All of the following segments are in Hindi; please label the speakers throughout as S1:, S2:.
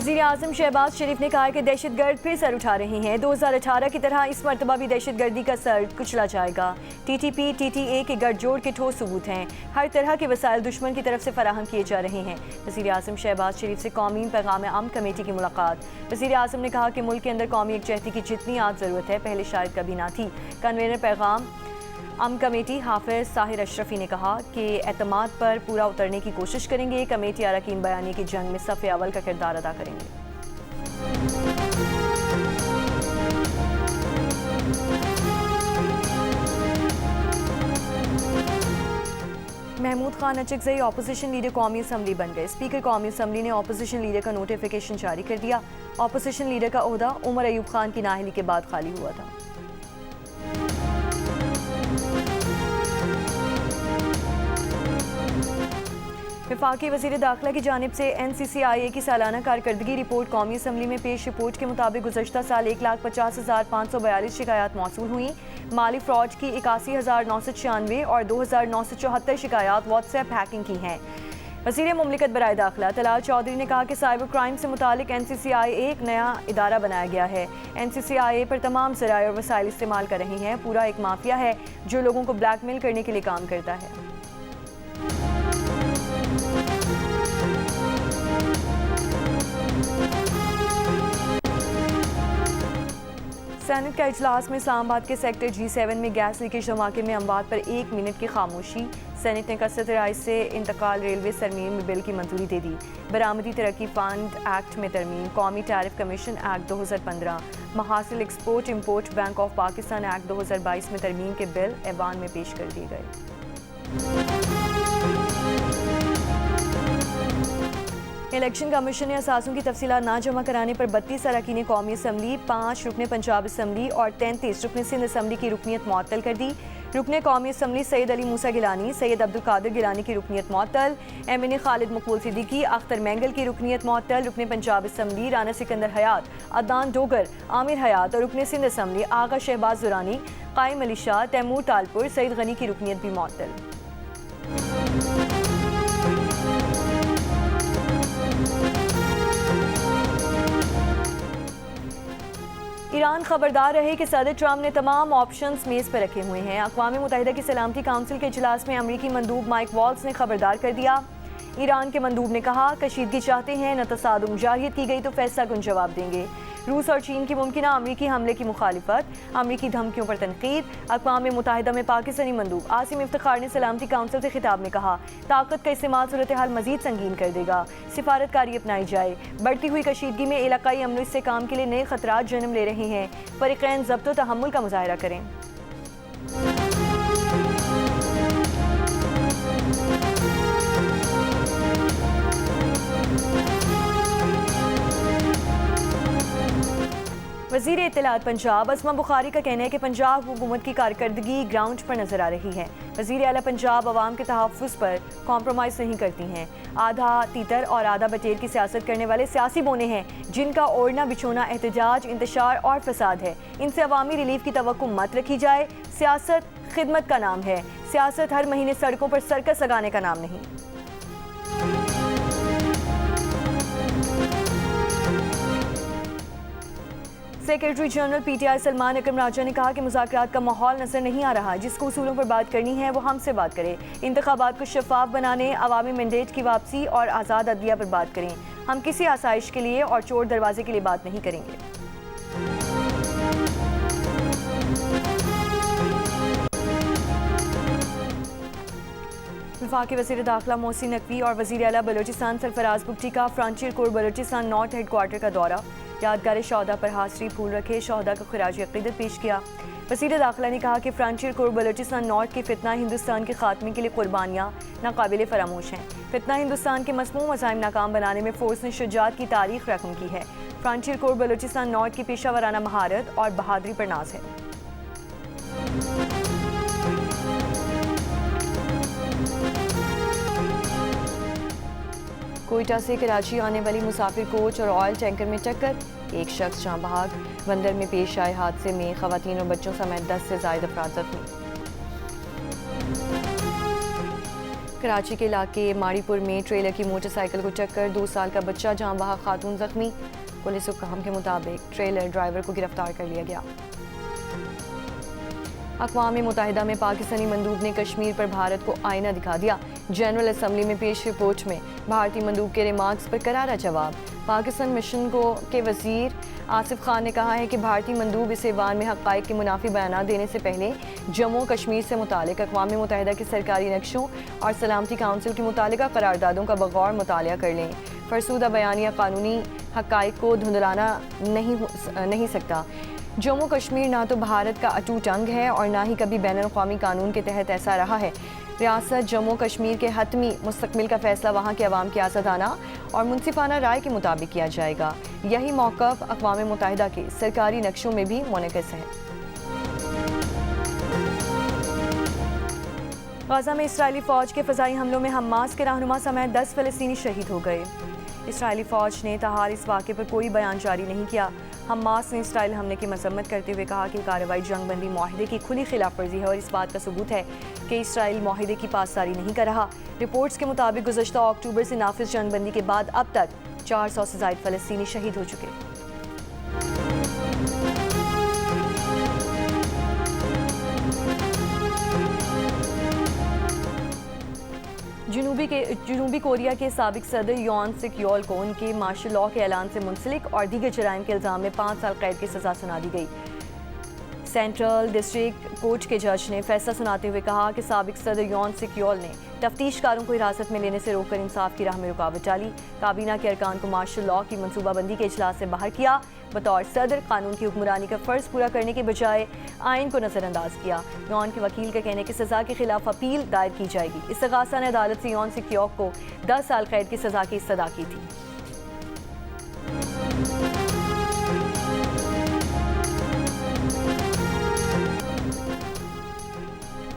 S1: वज़ीर आज़म शहबाज शरीफ ने कहा है कि दहशतगर्द फिर सर उठा रहे हैं। 2018 की तरह इस मरतबा भी दहशतगर्दी का सर कुचला जाएगा। TTP TTA के गठजोड़ के ठोस सबूत हैं। हर तरह के वसाइल दुश्मन की तरफ से फराहम किए जा रहे हैं। वज़ीर आज़म शहबाज शरीफ से कौमी पैगाम आम कमेटी की मुलाकात। वज़ीर आज़म ने कहा कि मुल्क के अंदर कौमी यकजहती की जितनी आज ज़रूरत है पहले शायद कभी ना थी। कन्वीनर पैगाम आम कमेटी हाफिज साहिर अशरफी ने कहा कि एतमाद पर पूरा उतरने की कोशिश करेंगे। कमेटी अरकान बयानी की जंग में सफ़े अव्वल का किरदार अदा करेंगे। महमूद खान अचकज़ई ऑपोजिशन लीडर कौमी असम्बली बन गए। स्पीकर कौमी असम्बली ने ऑपोजिशन लीडर का नोटिफिकेशन जारी कर दिया। ऑपोजिशन लीडर का ओहदा उमर अयूब खान की नाअहली के बाद खाली हुआ था। वफाकी वज़ीर दाखिला की जानिब से NCCIA की सालाना कारकर्दगी रिपोर्ट कौमी असम्बली में पेश। रिपोर्ट के मुताबिक गुज़श्ता साल 1,50,542 शिकायत मौसूल हुई। माली फ्रॉड की 81,996 और 2,974 शिकायत व्हाट्सएप हैकिंग की हैं। वज़ीर मुमलिकत बराए दाखिला तलाल चौधरी ने कहा कि साइबर क्राइम से मुतालिक NCCIA एक नया इदारा बनाया गया है। NCCIA पर तमाम ज़राए और वसाइल इस्तेमाल कर रहे हैं। पूरा एक माफिया है जो लोगों को ब्लैकमेल करने के लिए काम करता है। सेनेट का इजलास में इस्लामाबाद के सेक्टर G7 में गैस लीकेज धमाके में अमवात पर 1 मिनट की खामोशी। सेनेट ने कसरत राय से इंतकाल रेलवे तरमीम बिल की मंजूरी दे दी। बरामदी तरक्की फंड एक्ट में तरमीम, कौमी टैरिफ कमीशन एक्ट 2015, महासिल export import bank of Pakistan act 2022 में तरमीम के बिल ऐवान में पेश कर दिए गए। इलेक्शन कमीशन ने असासों की तफसीलात ना जमा कराने पर 32 अरकान कौमी असम्बली, 5 रुकने पंजाब असम्बली और 33 रुकने सिंध असम्बली की रुकनीत मुअत्तल कर दी। रुकने कौमी असम्बली सैयद अली मूसा गिलानी, सैयद अब्दुल कादिर गिलानी की रुकनीत मुअत्तल। MNA खालिद मकबूल सिद्दीकी, अख्तर मैंगल की रुकनीत मुअत्तल। रुकने पंजाब असम्बली राना सिकंदर हयात, अदनान डोगर, आमिर हयात और रुकने सिंध असम्बली आगा शहबाज दुरानी, कायम अली शाह, तैमूर तालपुर, सईद गनी की रुकनीत भी मुअत्तल। ईरान खबरदार रहे कि सदर ट्रंप ने तमाम ऑप्शंस मेज़ पर रखे हुए हैं। अक़वाम मुत्तहिदा की सलामती काउंसिल के इजलास में अमरीकी मंदूब माइक वॉल्स ने खबरदार कर दिया। ईरान के मंदूब ने कहा कशीदगी चाहते हैं न तसादुम, जाहियत की गई तो फैसला कुन जवाब देंगे। रूस और चीन की मुमकिन अमरीकी हमले की मुखालिफत, अमरीकी धमकियों पर तनकीद। अक़वाम मुत्तहिदा में पाकिस्तानी मंदूब आसिम इफ्तिखार ने सलामती काउंसिल से खिताब में कहा ताकत का इस्तेमाल सूरत हाल मजीद संगीन कर देगा, सिफारतकारी अपनाई जाए। बढ़ती हुई कशीदगी में इलाकाई अमन से काम के लिए नए खतरात जन्म ले रहे हैं। फरीक़ैन ज़ब्त व तहम्मुल का मुज़ाहरा करें। वज़ीर इत्तलात पंजाब असमा बुखारी का कहना है कि पंजाब हुकूमत की कारकर्दगी ग्राउंड पर नजर आ रही है। वज़ीर आला पंजाब अवाम के तहफ़्फ़ुज़ पर कॉम्प्रोमाइज़ नहीं करती हैं। आधा तीतर और आधा बटेर की सियासत करने वाले सियासी बोने हैं जिनका ओढ़ना बिछोना एहतजाज, इंतशार और फसाद है। इनसे अवामी रिलीफ की तवक्को मत रखी जाए। सियासत खिदमत का नाम है। सियासत हर महीने सड़कों पर सर्कस लगाने का नाम नहीं। सेक्रेटरी जनरल PTI सलमान अकरम राजा ने कहा कि मुज़ाकरात का माहौल नजर नहीं आ रहा। जिसको उसूलों पर बात करनी है वो हमसे बात करे। इंतखाबात को शफाफ बनाने, अवामी मैंडेट की वापसी और आज़ाद अदलिया पर बात करें। हम किसी आसाइश के लिए और चोर दरवाजे के लिए बात नहीं करेंगे। वफाकी वज़ीर दाखिला मोहसिन नकवी और वज़ीर आला बलोचिस्तान सरफराज बुगटी का frontier core Balochistan north headquarter का दौरा। यादगार शहदा पर हाज़री फूल रखे, शहदा को खिराज अक़ीदत पेश किया। वज़ीर दाखिला ने कहा कि फ्रंटियर कोर बलोचिस्तान नॉर्थ की फितना हिंदुस्तान के खात्मे के लिए कुर्बानियाँ नाकाबिले फरामोश हैं। फितना हिंदुस्तान के मसमूम अज़ाइम नाकाम बनाने में फ़ोर्स ने शुजाअत की तारीख रकम की है। फ्रंटियर कोर बलोचिस्तान नॉर्थ की पेशा वराना महारत और बहादुरी पर नाज है। कोयटा से कराची आने वाली मुसाफिर कोच और ऑयल टैंकर में टक्कर, एक शख्स जाँ बहक। बंदर में पेश आए हादसे में खवातीन और बच्चों समेत 10 से ज़ायद अफराद जख्मी। कराची के इलाके माड़ीपुर में ट्रेलर की मोटरसाइकिल को टक्कर, 2 साल का बच्चा जान बहा, खातून जख्मी। पुलिस हुक्म के मुताबिक ट्रेलर ड्राइवर को गिरफ्तार कर लिया गया। अक़वाम मुत्तहिदा में पाकिस्तानी मंदूब ने कश्मीर पर भारत को आईना दिखा दिया। जनरल असम्बली में पेश रिपोर्ट में भारतीय मंदूब के रिमार्क्स पर करारा जवाब। पाकिस्तान मिशन के वज़ीर आसिफ खान ने कहा है कि भारतीय मंदूब इस ऐवान में हक़ाइक़ के मुनाफी बयान देने से पहले जम्मू कश्मीर से मुतालिक अक़वाम मुत्तहिदा के सरकारी नक्शों और सलामती काउंसिल की मुतालिका करारदादों का बग़ौर मुतालिया कर लें। फरसूदा बयानिया कानूनी हक़ाइक़ को धुंधलाना नहीं सकता। जम्मू कश्मीर ना तो भारत का अटूट अंग है और ना ही कभी बैनुल-अक़वामी कानून के तहत ऐसा रहा है। रियासत जम्मू कश्मीर के हतमी मुस्तक़बिल का फ़ैसला वहाँ के अवाम की आज़ादाना और मुनसिफ़ाना राय के मुताबिक किया जाएगा। यही मौक़िफ़ अक़वाम मुत्तहिदा के सरकारी नक्शों में भी मुनक़िस है। गाज़ा में इसराइली फ़ौज के फ़ज़ाई हमलों में हमास के रहनुमा समेत 10 फ़लस्तीनी शहीद हो गए। इसराइली फ़ौज ने ताहाल इस वाक़े पर कोई बयान जारी नहीं किया। हमास ने इसराइल हमले की मज़म्मत करते हुए कहा कि कार्रवाई जंगबंदी माहिदे की खुली खिलाफ वर्जी है और इस बात का सबूत है कि इसराइल माहिदे की पासदारी नहीं कर रहा। रिपोर्ट्स के मुताबिक गुज़श्ता अक्टूबर से नाफिज जंगबंदी के बाद अब तक 400 से ज़ायद फ़लस्तीनी शहीद हो चुके। जनूबी कोरिया के साबिक सदर योन सिक योल को उनके मार्शल लॉ के ऐलान से मुंसलिक और दीगर जराइम के इल्ज़ाम में 5 साल कैद की सज़ा सुना दी गई। सेंट्रल डिस्ट्रिक्ट कोर्ट के जज ने फैसला सुनाते हुए कहा कि साबिक सदर योन सिक योल ने तफ्तीशकारों को हिरासत में लेने से रोककर इंसाफ की राह में रुकावट डाली। काबीना के अरकान को मार्शल लॉ की मनसूबाबंदी के इजलास से बाहर किया। बतौर सदर कानून की हुक्मरानी का फ़र्ज़ पूरा करने के बजाय आइन को नज़रअंदाज किया। यौन के वकील का कहने की सज़ा के खिलाफ अपील दायर की जाएगी। इस्तग़ासा ने अदालत से यौन सिक्योक को 10 साल कैद की सज़ा की इस्तदा की थी।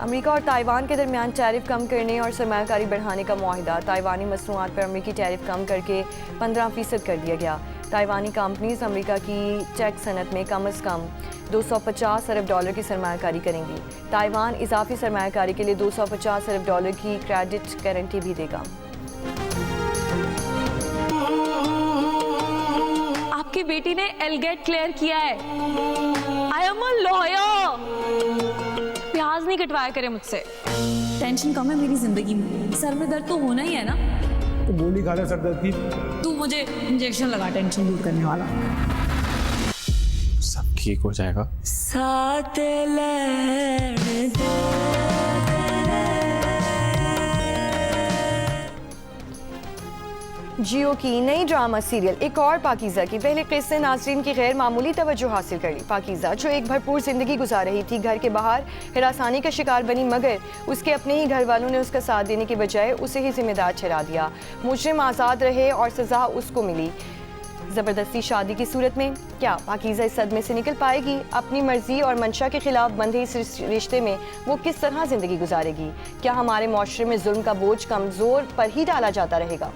S1: अमेरिका और ताइवान के दरमियान टैरिफ कम करने और सरमायाकारी बढ़ाने का मुआहिदा। ताइवानी मसनूआत पर अमेरिकी टैरिफ कम करके 15% कर दिया गया। ताइवानी कंपनीज अमेरिका की टेक सनत में कम से कम $250 अरब की सरमायाकारी करेंगी। ताइवान इजाफी सरमायाकारी के लिए $250 अरब की क्रेडिट गारंटी भी देगा।
S2: आपकी बेटी ने एलगेट क्लियर किया है। I am a lawyer. प्याज नहीं कटवाया करे मुझसे।
S3: टेंशन कम है मेरी जिंदगी में, सर में दर्द तो होना ही है ना।
S4: तो गोली खा ले सर दर्द की।
S3: तू मुझे इंजेक्शन लगा टेंशन दूर करने वाला।
S5: सब ठीक हो जाएगा।
S3: साथ लड़ दो।
S1: जियो की नई ड्रामा सीरियल एक और पाकीज़ा की पहले किस्से नाज़रीन की गैर मामूली तवज्जो हासिल कर ली। पाकीज़ा जो एक भरपूर ज़िंदगी गुजार रही थी, घर के बाहर हिरासानी का शिकार बनी, मगर उसके अपने ही घर वालों ने उसका साथ देने के बजाय उसे ही जिम्मेदार ठहरा दिया। मुजरिम आज़ाद रहे और सज़ा उसको मिली। ज़बरदस्ती शादी की सूरत में क्या पाकीज़ा इस सदमे से निकल पाएगी? अपनी मर्जी और मंशा के खिलाफ बंधे इस रिश्ते में वो किस तरह ज़िंदगी गुजारेगी? क्या हमारे माशरे में जुल्म का बोझ कमज़ोर पर ही डाला जाता रहेगा?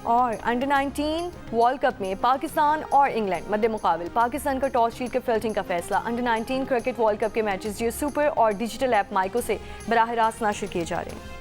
S1: और अंडर 19 वर्ल्ड कप में पाकिस्तान और इंग्लैंड मध्य मुकाबिल। पाकिस्तान का टॉस जीत कर फील्डिंग का फैसला। अंडर 19 क्रिकेट वर्ल्ड कप के मैचेस जियो सुपर और डिजिटल ऐप माइको से बराह रास्त नशर किए जा रहे हैं।